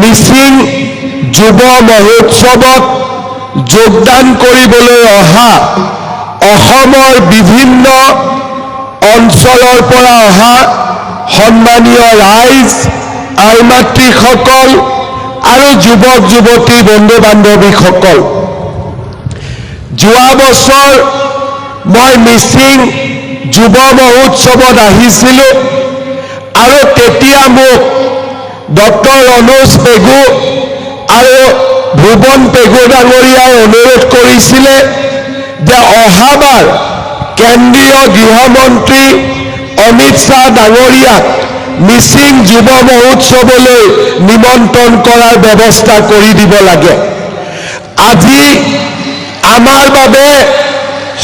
মিচিং যুৱ মহোৎসৱত যোগদান কৰিবলৈ অহা অসমৰ বিভিন্ন অঞ্চলৰ পৰা অহা সন্মানীয় ৰাইজ, আই মাতৃসকল আৰু যুৱক যুৱতী বন্ধু বান্ধৱীসকল, যোৱা বছৰ মই মিচিং যুৱ মহোৎসৱত আহিছিলোঁ আৰু তেতিয়া মোক ডক্টৰ অনুজ পেগু আৰু ভুৱন পেগু ডাঙৰীয়াই অনুৰোধ কৰিছিলে যে অহাবাৰ কেন্দ্ৰীয় গৃহমন্ত্ৰী অমিত শ্বাহ ডাঙৰীয়াক মিচিং যুৱ মহোৎসৱলৈ নিমন্ত্ৰণ কৰাৰ ব্যৱস্থা কৰি দিব লাগে। আজি আমাৰ বাবে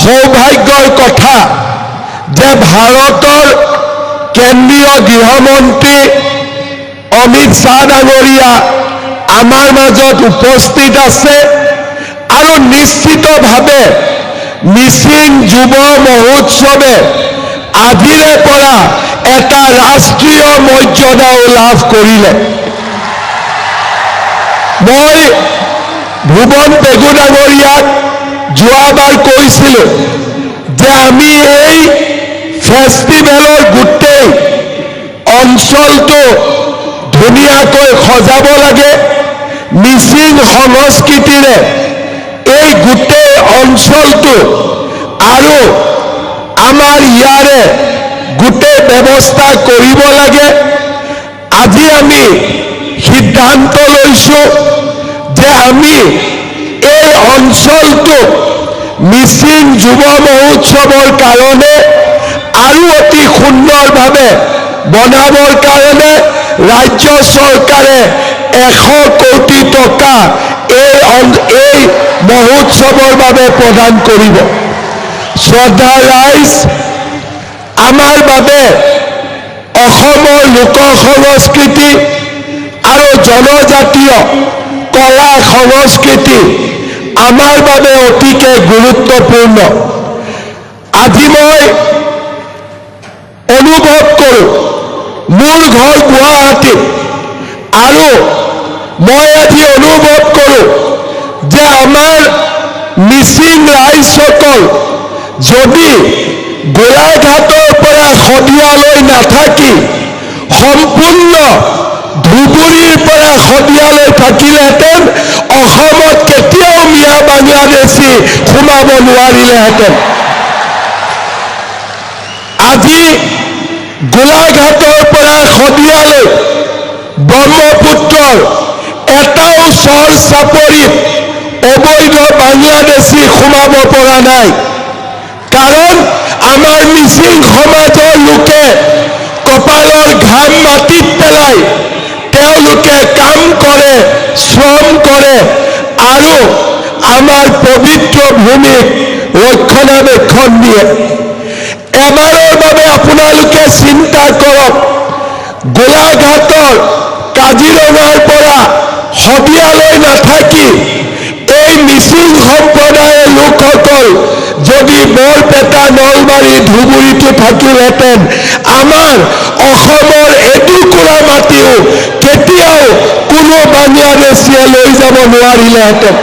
সৌভাগ্যৰ কথা যে ভাৰতৰ কেন্দ্ৰীয় গৃহমন্ত্ৰী অমিত শ্বাহ ডাঙৰীয়া আমাৰ মাজত উপস্থিত আছে আৰু নিশ্চিতভাৱে মিচিং যুৱ মহোৎসৱে আজিৰে পৰা এটা ৰাষ্ট্ৰীয় মৰ্যাদাও লাভ কৰিলে। মই ভুৱন পেগু ডাঙৰীয়াক যোৱাবাৰ কৈছিলোঁ যে আমি এই ফেষ্টিভেলৰ গোটেই অঞ্চলটো ধুনীয়াকৈ সজাব লাগে, মিচিং সংস্কৃতিৰে এই গোটেই অঞ্চলটো আৰু আমাৰ ইয়াৰে গোটেই ব্যৱস্থা কৰিব লাগে। আজি আমি সিদ্ধান্ত লৈছোঁ যে আমি এই অঞ্চলটো মিচিং যুৱ মহোৎসৱৰ কাৰণে আৰু অতি সুন্দৰভাৱে বনাবৰ কাৰণে ৰাজ্য চৰকাৰে 100 কোটি টকা এই মহোৎসৱৰ বাবে প্ৰদান কৰিব। শ্ৰদ্ধা ৰাইজ, আমাৰ বাবে অসমৰ লোক সংস্কৃতি আৰু জনজাতীয় কলা সংস্কৃতি আমাৰ বাবে অতিকে গুৰুত্বপূৰ্ণ। আজি মই অনুভৱ কৰোঁ, মোৰ ঘৰ গুৱাহাটীত, আৰু মই আজি অনুভৱ কৰোঁ যে আমাৰ মিচিং ৰাইজসকল যদি গোলাঘাটৰ পৰা শদিয়ালৈ নাথাকি সম্পূৰ্ণ ধুবুৰীৰ পৰা শদিয়ালৈ থাকিলেহেঁতেন অসমত কেতিয়াও মিয়া বাংলাদেশী সোমাব নোৱাৰিলেহেঁতেন। আজি গোলাঘাটৰ পৰা শদিয়ালৈ ব্ৰহ্মপুত্ৰৰ এটাও চৰ চাপৰিত অবৈধ বাংলাদেশী সোমাব পৰা নাই, কাৰণ আমাৰ মিচিং সমাজৰ লোকে কপালৰ ঘাম মাটিত পেলাই তেওঁলোকে কাম কৰে, শ্ৰম কৰে আৰু আমাৰ পবিত্ৰ ভূমিক ৰক্ষণাবেক্ষণ দিয়ে। এবাৰৰ বাবে আপোনালোকে চিন্তা কৰক, গোলাঘাটৰ কাজিৰঙাৰ পৰা শদিয়ালৈ নাথাকি এই মিচিং সম্প্ৰদায়ৰ লোকসকল যদি বৰপেটা, নলবাৰী, ধুবুৰীতো থাকিলহেঁতেন আমাৰ অসমৰ এটুকুৰা মাটিও কেতিয়াও কোনো বাংলাদেশীয়ে লৈ যাব নোৱাৰিলেহেঁতেন।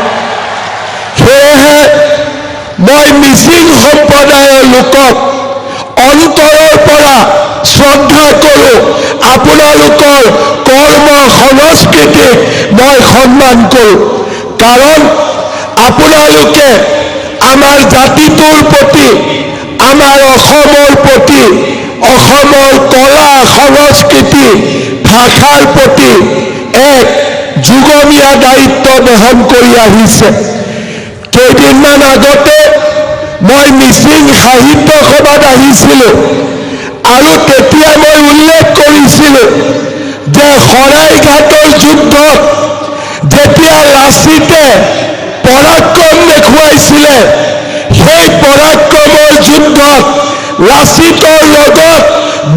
সেয়েহে মই মিচিং সম্প্ৰদায়ৰ লোকক অন্তৰৰ পৰা শ্ৰদ্ধা কৰোঁ, আপোনালোকৰ কৰ্ম সংস্কৃতিক মই সন্মান কৰোঁ, কাৰণ আপোনালোকে আমাৰ জাতিটোৰ প্ৰতি, আমাৰ অসমৰ প্ৰতি, অসমৰ কলা সংস্কৃতি ভাষাৰ প্ৰতি এক যুগমীয়া দায়িত্ব বহন কৰি আহিছে। কেইদিনমান আগতে মই মিচিং সাহিত্য সভাত আহিছিলোঁ আৰু তেতিয়া মই উল্লেখ কৰিছিলোঁ যে শৰাইঘাটৰ যুদ্ধত যেতিয়া লাচিতে পৰাক্ৰম দেখুৱাইছিলে, সেই পৰাক্ৰমৰ যুদ্ধত লাচিতৰ লগত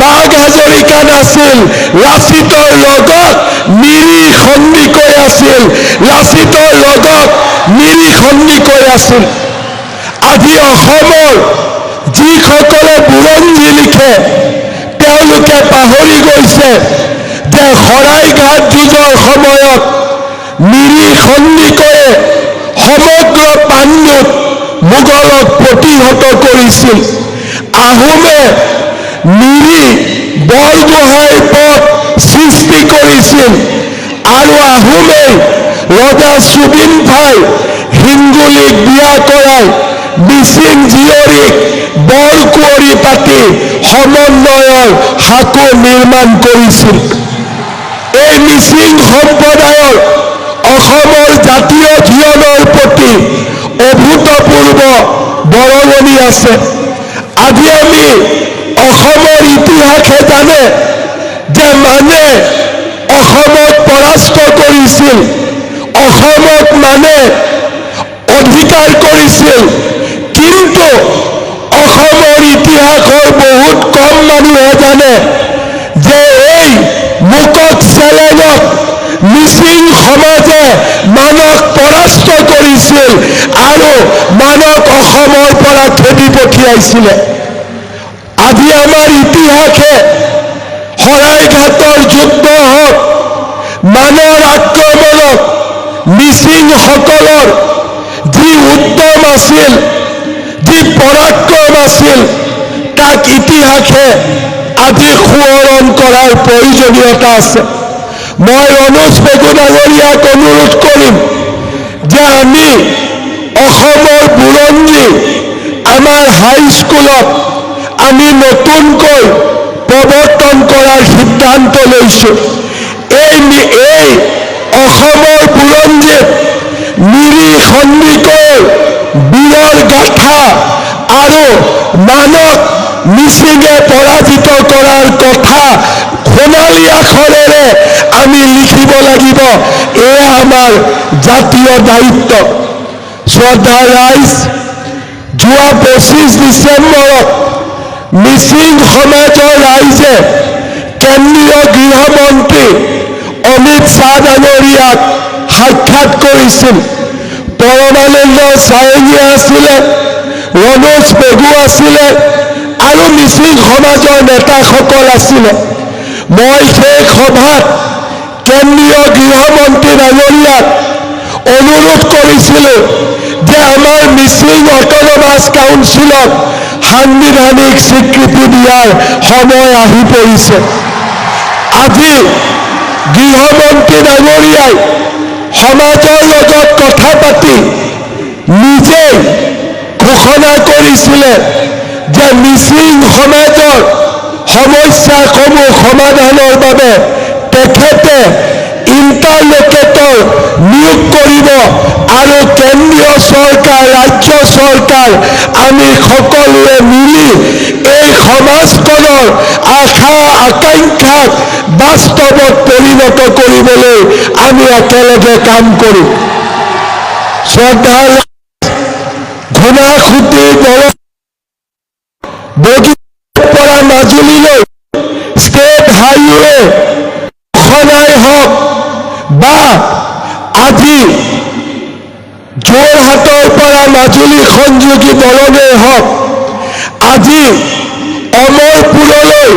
বাঘ হাজৰিকা নাছিল, লাচিতৰ লগত মিৰি সন্দিকৈ আছিল, লাচিতৰ লগত মিৰি সন্দিকৈ আছিল। আজি অসমৰ যিসকলে বুৰঞ্জী লিখে তেওঁলোকে পাহৰি গৈছে যে শৰাইঘাট যুঁজৰ সময়ত সন্নিকৰে সমগ্ৰ পাণ্ডুত মোগলক প্ৰতিহত কৰিছিল। আহোমে মিৰি বৰগোহাঁইৰ পথ সৃষ্টি কৰিছিল আৰু আহোমে ৰজা সুবিন্ফাই হিংগুলীক বিয়া কৰাই মিচিং জীয়ৰীক বৰ কুঁৱৰী পাতি সমন্বয়ৰ সাঁকো নিৰ্মাণ কৰিছিল। এই মিচিং সম্প্ৰদায়ৰ অসমৰ জাতীয় জীৱনৰ প্ৰতি অভূতপূৰ্ব বৰঙণি আছে। আজি আমি অসমৰ ইতিহাসে জানে যে মানে অসমক পৰাস্ত কৰিছিল, অসমক মানে অধিকাৰ কৰিছিল, কিন্তু অসমৰ ইতিহাসৰ বহুত কম মানুহে জানে যে এই মুকক চেলেঙক মিচিং সমাজে মানক পৰাস্ত কৰিছিল আৰু মানক অসমৰ পৰা খেদি পঠিয়াইছিলে। আজি আমাৰ ইতিহাসে শৰাইঘাটৰ যুদ্ধ হওক, মানৰ আক্ৰমণক মিচিংসকলৰ যি উদ্যম আছিল, যি পৰাক্ৰম আছিল, তাক ইতিহাসে আজি সোঁৱৰণ কৰাৰ প্ৰয়োজনীয়তা আছে। মই ৰনোজ পেগু ডাঙৰীয়াক অনুৰোধ কৰিম যে আমি অসমৰ বুৰঞ্জী আমাৰ হাইস্কুলত আমি নতুনকৈ প্ৰৱৰ্তন কৰাৰ সিদ্ধান্ত লৈছোঁ। এই অসমৰ বুৰঞ্জীত মিৰি সন্দিকৈ বীৰৰ গাথা আৰু মানক মিচিঙে পৰাজিত কৰাৰ কথা সোণালী আখৰেৰে আমি লিখিব লাগিব। এয়া আমাৰ জাতীয় দায়িত্ব। শ্ৰদ্ধা ৰাইজ, যোৱা 25 ডিচেম্বৰত মিচিং সমাজৰ ৰাইজে কেন্দ্ৰীয় গৃহমন্ত্ৰী অমিত শ্বাহ ডাঙৰীয়াক সাক্ষাৎ কৰিছিল। পৰমানন্দ চাৰিঙীয়া আছিলে, ৰনোজ পেগু আছিলে আৰু মিচিং সমাজৰ নেতাসকল আছিলে। মই সেই সভাত কেন্দ্ৰীয় গৃহমন্ত্ৰী ডাঙৰীয়াক অনুৰোধ কৰিছিলোঁ যে আমাৰ মিচিং অট'নমাছ কাউন্সিলক সাংবিধানিক স্বীকৃতি দিয়াৰ সময় আহি পৰিছে। আজি গৃহমন্ত্ৰী ডাঙৰীয়াই সমাজৰ লগত কথা পাতি নিজেই ঘোষণা কৰিছিলে যে মিচিং সমাজৰ সমস্যাসমূহ সমাধানৰ বাবে তেখেতে ইণ্টাৰলকেটৰ নিয়োগ কৰিব আৰু কেন্দ্ৰীয় চৰকাৰ, ৰাজ্য চৰকাৰ আমি সকলোৱে মিলি এই সমাজখনৰ আশা আকাংক্ষাক বাস্তৱত পৰিণত কৰিবলৈ আমি একেলগে কাম কৰিম। শ্ৰদ্ধাৰ ঘূনাসুঁতি পৰা মাজুলীলৈ ষ্টেট হাইৱে খনাই হওক বা আজি যোৰহাটৰ পৰা মাজুলী সংযোগী দলঙেই হওক, আজি অমৰপুৰলৈ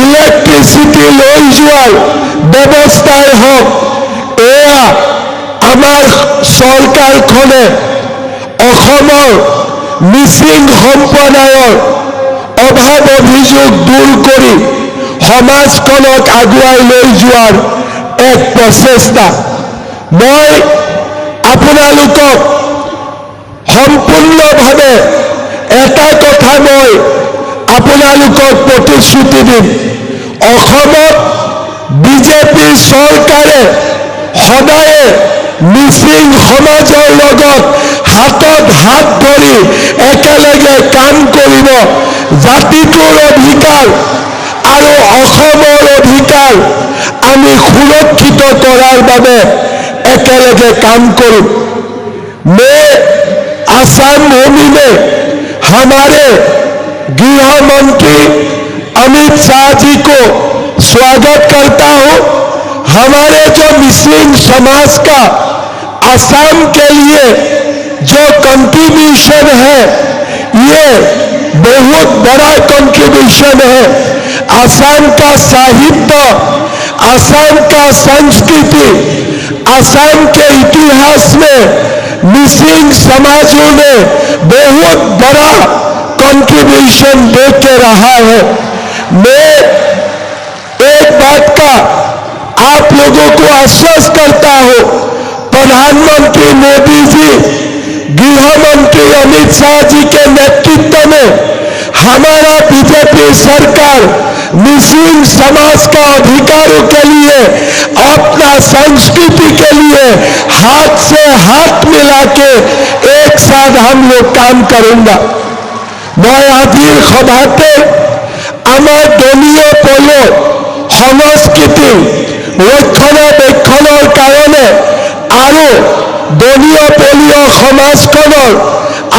ইলেক্ট্ৰিচিটি লৈ যোৱাৰ ব্যৱস্থাই হওক, এয়া আমাৰ চৰকাৰখনে অসমৰ মিচিং সম্প্ৰদায়ৰ অভাৱ অভিযোগ দূৰ কৰি সমাজখনক আগুৱাই লৈ যোৱাৰ এক প্ৰচেষ্টা। মই আপোনালোকক সম্পূৰ্ণভাৱে এটা কথা মই আপোনালোকক প্ৰতিশ্ৰুতি দিম, অসমত বিজেপি চৰকাৰে সদায়ে মিচিং সমাজৰ লগত হাতত হাত ধৰি একেলগে কাম কৰিব। জাতিটোৰ অধিকাৰ আৰু অসমৰ অধিকাৰ আমি সুৰক্ষিত কৰাৰ বাবে একেলগে কাম কৰিম। मैं आसाम भूमि में हमारे गृह मंत्री अमित शाह जी को स्वागत करता हूं। हमारे जो मिसिंग समाज का आसाम के लिए जो कंट्रीब्यूशन है, ये बहुत बड़ा कंट्रीब्यूशन है। आसाम का साहित्य, आसाम का संस्कृति, असम के इतिहास में मिसिंग समाजों ने बहुत बड़ा कंट्रीब्यूशन दे के रहा है। मैं एक बात का आप लोगों को आश्वस्त करता हूं, प्रधानमंत्री मोदी जी, गृह मंत्री अमित शाह जी के नेतृत्व में हमारा बीजेपी सरकार मिसिंग समाज का अधिकारों के लिए, अपना संस्कृति के लिए हाथ से हाथ मिला के एक साथ हम लोग काम करूंगा। मैं আজিৰ সভাতে আমাৰ দলীয় পল সংস্কৃতি ৰক্ষণাবেক্ষণেৰ কাৰণে আৰু দলীয় পলীয় সমাজখনৰ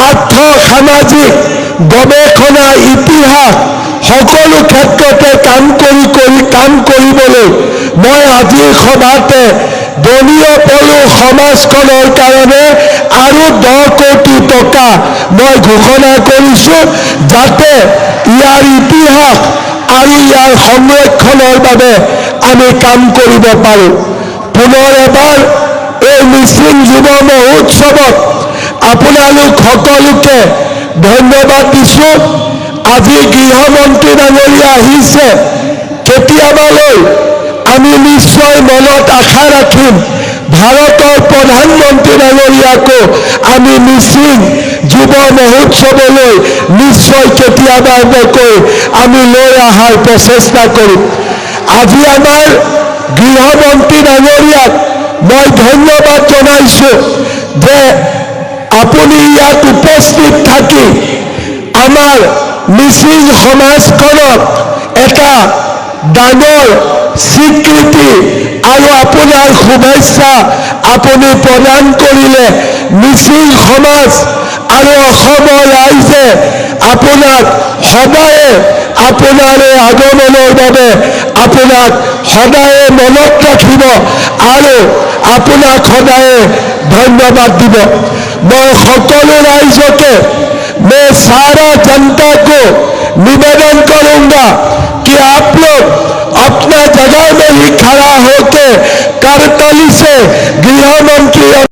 আৰ্থ সামাজিক গৱেষণা ইতিহাস সকলো ক্ষেত্ৰতে কাম কৰিবলৈ মই আজিৰ সভাতে দলীয় পলু সমাজখনৰ কাৰণে আৰু 10 কোটি টকা মই ঘোষণা কৰিছো, যাতে ইয়াৰ ইতিহাস আৰু ইয়াৰ সংৰক্ষণৰ বাবে আমি কাম কৰিব পাৰোঁ। পুনৰ এবাৰ এই মিচিং যুৱ মহোৎসৱত আপোনালোক সকলোকে ধন্যবাদ দিছো। আজি গৃহমন্ত্ৰী ডাঙৰীয়া আহিছে, কেতিয়াবালৈ আমি নিশ্চয় মনত আশা ৰাখিম ভাৰতৰ প্ৰধানমন্ত্ৰী ডাঙৰীয়াকো আমি মিচিং যুৱ মহোৎসৱলৈ নিশ্চয় কেতিয়াবাকৈ আমি লৈ অহাৰ প্ৰচেষ্টা কৰিম। আজি আমাৰ গৃহমন্ত্ৰী ডাঙৰীয়াক মই ধন্যবাদ জনাইছো যে আপুনি ইয়াত উপস্থিত থাকি আমাৰ মিচিং সমাজখনক এটা ডাঙৰ স্বীকৃতি আৰু আপোনাৰ শুভেচ্ছা আপুনি প্ৰদান কৰিলে। মিচিং সমাজ আৰু অসমৰ ৰাইজে আপোনাক সদায়ে আপোনাৰ এই আগমনৰ বাবে আপোনাক সদায়ে মনত ৰাখিব আৰু আপোনাক সদায়ে ধন্যবাদ দিব। मैं সকলো राइजों मैं सारा जनता को निवेदन करूंगा कि आप लोग अपना जगह में ही खड़ा होकर करताली से गृह मंत्री